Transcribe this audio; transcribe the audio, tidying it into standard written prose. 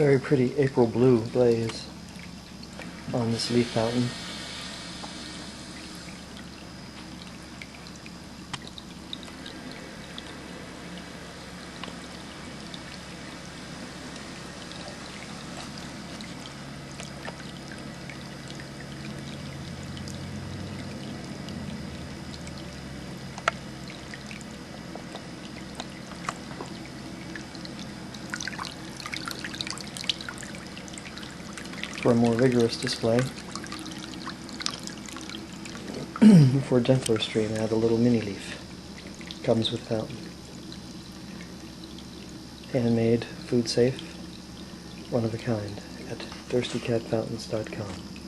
Very pretty April blue glaze on this leaf fountain. For a more vigorous display, for a gentler stream, add a little mini leaf. Comes with fountain. Handmade, food safe, one of a kind at thirstycatfountains.com.